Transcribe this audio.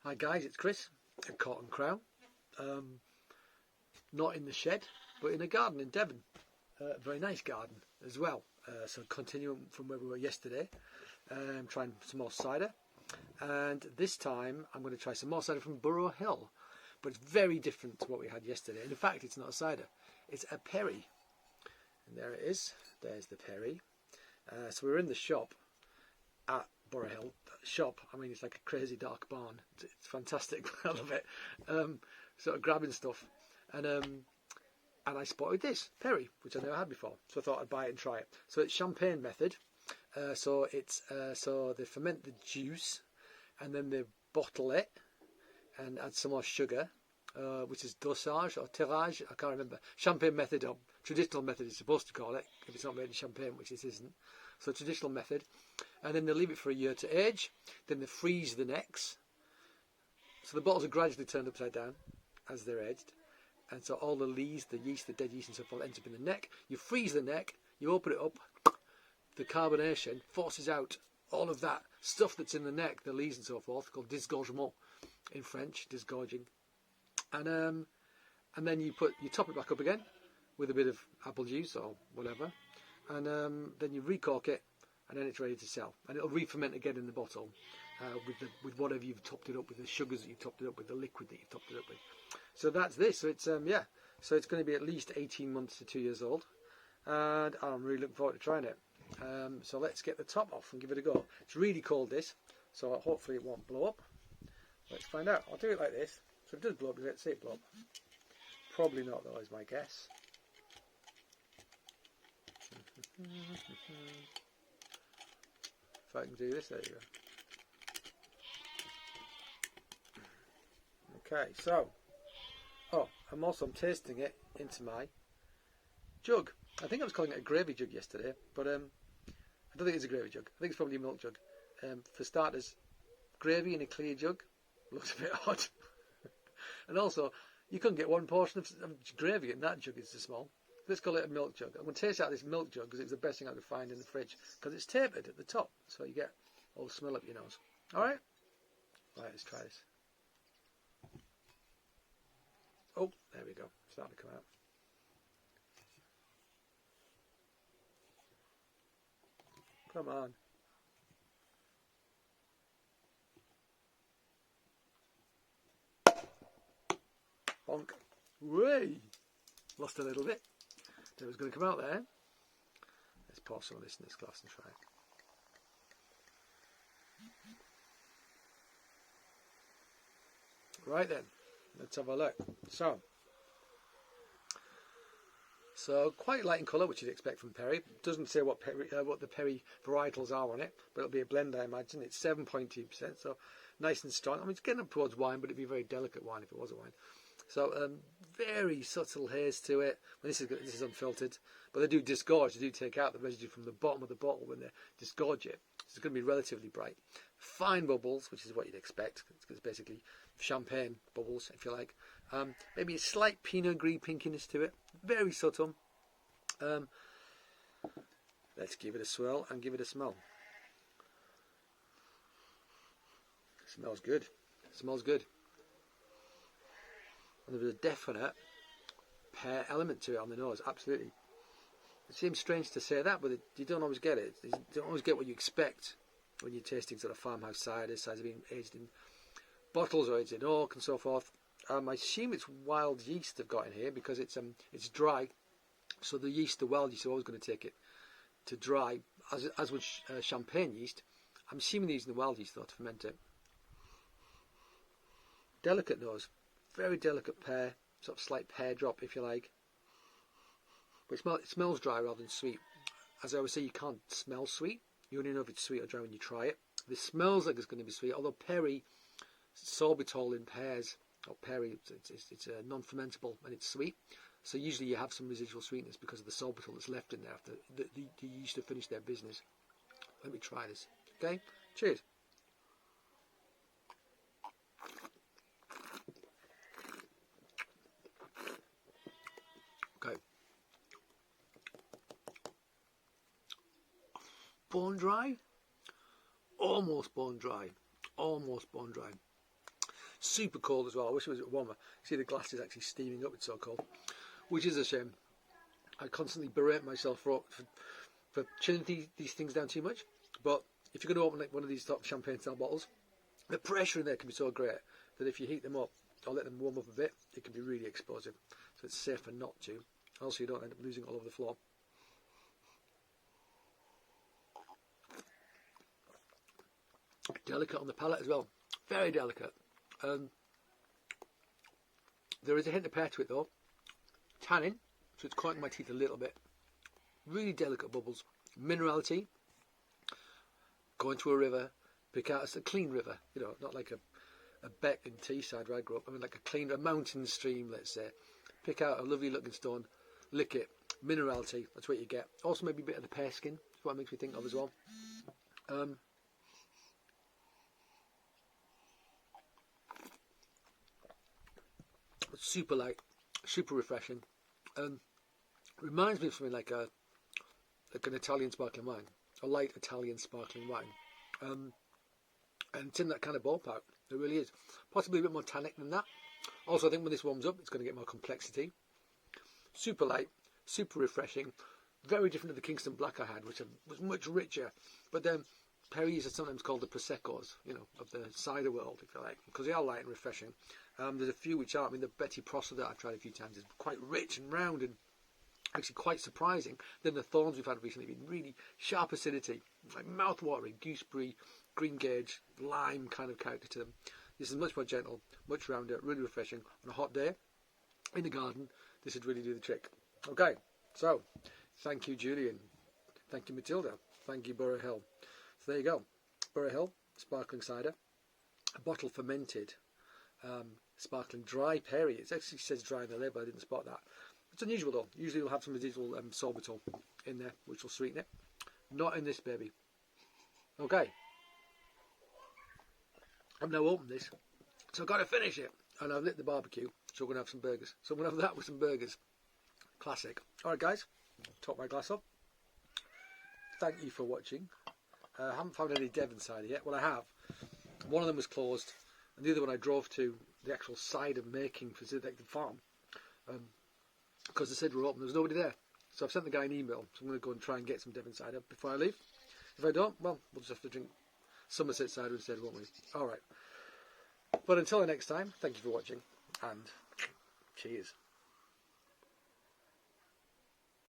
Hi guys, it's Chris at Cork and Crown. Not in the shed, but in a garden in Devon. A very nice garden as well. So continuing from where we were yesterday, trying some more cider. And this time I'm going to try some more cider from Burrow Hill. But it's very different to what we had yesterday. And in fact, it's not a cider, it's a perry. And there it is. There's the perry. So we're in the shop at Burrow Hill. Shop, I mean, it's like a crazy dark barn. It's fantastic. I love it. Sort of grabbing stuff, and I spotted this perry, which I never had before. So I thought I'd buy it and try it. So it's champagne method. So they ferment the juice, and then they bottle it and add some more sugar, which is dosage or tirage. I can't remember. Champagne method or traditional method is supposed to call it if it's not made in champagne, which it isn't. So traditional method, and then they leave it for a year to age. Then they freeze the necks. So the bottles are gradually turned upside down as they're aged, and so all the lees, the yeast, the dead yeast and so forth ends up in the neck. You freeze the neck, you open it up, the carbonation forces out all of that stuff that's in the neck, the lees and so forth, called disgorgement in French, disgorging, and then you top it back up again with a bit of apple juice or whatever. And then you recork it, and then it's ready to sell. And it'll re-ferment again in the bottle with whatever you've topped it up with, the sugars that you've topped it up with, the liquid that you've topped it up with. So that's this. So it's So it's going to be at least 18 months to 2 years old, and I'm really looking forward to trying it. So let's get the top off and give it a go. It's really cold, this, so hopefully it won't blow up. Let's find out. I'll do it like this. So if it does blow up, let's see it blow up. Probably not, though, is my guess. If I can do this, there you go. Okay, so, I'm tasting it into my jug. I think I was calling it a gravy jug yesterday, but I don't think it's a gravy jug. I think it's probably a milk jug. For starters, gravy in a clear jug looks a bit odd. And also, you couldn't get one portion of gravy in that jug, it's too small. Let's call it a milk jug. I'm going to taste out this milk jug because it was the best thing I could find in the fridge, because it's tapered at the top, so you get all the smell up your nose. Alright? Right, let's try this. Oh, there we go. It's starting to come out. Come on. Bonk. Way! Lost a little bit. It was going to come out there. Let's pour some of this in this glass and try it. Right then, let's have a look. So quite light in colour, which you'd expect from perry. It doesn't say what the perry varietals are on it, but it'll be a blend, I imagine. It's 7.2%, so nice and strong. I mean, it's getting up towards wine, but it'd be a very delicate wine if it was a wine. So very subtle haze to it. This is unfiltered, but they do disgorge. They do take out the residue from the bottom of the bottle when they disgorge it. So it's going to be relatively bright. Fine bubbles, which is what you'd expect. It's basically champagne bubbles, if you like. Maybe a slight Pinot Gris pinkiness to it. Very subtle. Let's give it a swirl and give it a smell. It smells good. It smells good. And there's a definite pear element to it on the nose, absolutely. It seems strange to say that, but you don't always get it. You don't always get what you expect when you're tasting sort of farmhouse cider, cider being aged in bottles or aged in oak and so forth. I assume it's wild yeast they've got in here because it's dry, so the yeast, the wild yeast, are always going to take it to dry, as with champagne yeast. I'm assuming they're using the wild yeast though to ferment it. Delicate nose. Very delicate pear, sort of slight pear drop, if you like. But it smells dry rather than sweet. As I always say, you can't smell sweet. You only know if it's sweet or dry when you try it. This smells like it's going to be sweet, although perry, sorbitol in pears, or perry, it's non-fermentable and it's sweet. So usually you have some residual sweetness because of the sorbitol that's left in there after the yeast have finished their business. Let me try this. Okay? Cheers. Okay. Bone dry? Almost bone dry. Almost bone dry. Super cold as well. I wish it was a bit warmer. See, the glass is actually steaming up. It's so cold, which is a shame. I constantly berate myself for chilling these things down too much. But if you're going to open like one of these top champagne style bottles, the pressure in there can be so great that if you heat them up or let them warm up a bit, it can be really explosive. So it's safer not to. Also, you don't end up losing it all over the floor. Delicate on the palate as well. Very delicate. There is a hint of pear to it though. Tannin, so it's cutting my teeth a little bit. Really delicate bubbles. Minerality. Going to a river, pick out a clean river. You know, not like a beck in Teesside where I grew up. I mean like a mountain stream, let's say. Pick out a lovely looking stone, lick it. Minerality, that's what you get. Also maybe a bit of the pear skin. That's what it makes me think of as well. Super light, super refreshing. Reminds me of something like an Italian sparkling wine, a light Italian sparkling wine. And it's in that kind of ballpark. It really is. Possibly a bit more tannic than that. Also, I think when this warms up, it's going to get more complexity. Super light, super refreshing. Very different to the Kingston Black I had, which was much richer. But then Perriers are sometimes called the Prosecco's, you know, of the cider world, if you like, because they are light and refreshing. There's a few which aren't. I mean, the Betty Prosser that I've tried a few times is quite rich and round and actually quite surprising. Then the Thorns we've had recently have been really sharp acidity, like mouth-watering, gooseberry, green gage, lime kind of character to them. This is much more gentle, much rounder, really refreshing. On a hot day in the garden, this would really do the trick. Okay, so thank you, Julian. Thank you, Matilda. Thank you, Burrow Hill. So there you go. Burrow Hill, sparkling cider, a bottle fermented, sparkling dry Perrier. It actually says dry in the label, I didn't spot that. It's unusual though. Usually you'll have some residual sorbitol in there, which will sweeten it. Not in this baby. Okay. I've now opened this, so I've got to finish it. And I've lit the barbecue, so we're going to have some burgers. So I'm going to have that with some burgers. Classic. Alright guys, top my glass up. Thank you for watching. I haven't found any Devon cider yet. Well, I have. One of them was closed, and the other one I drove to the actual cider making facility, the farm, because they said we're open. There was nobody there. So I've sent the guy an email, so I'm going to go and try and get some Devon cider before I leave. If I don't, well, we'll just have to drink Somerset cider instead, won't we? Alright. But until the next time, thank you for watching, and cheers.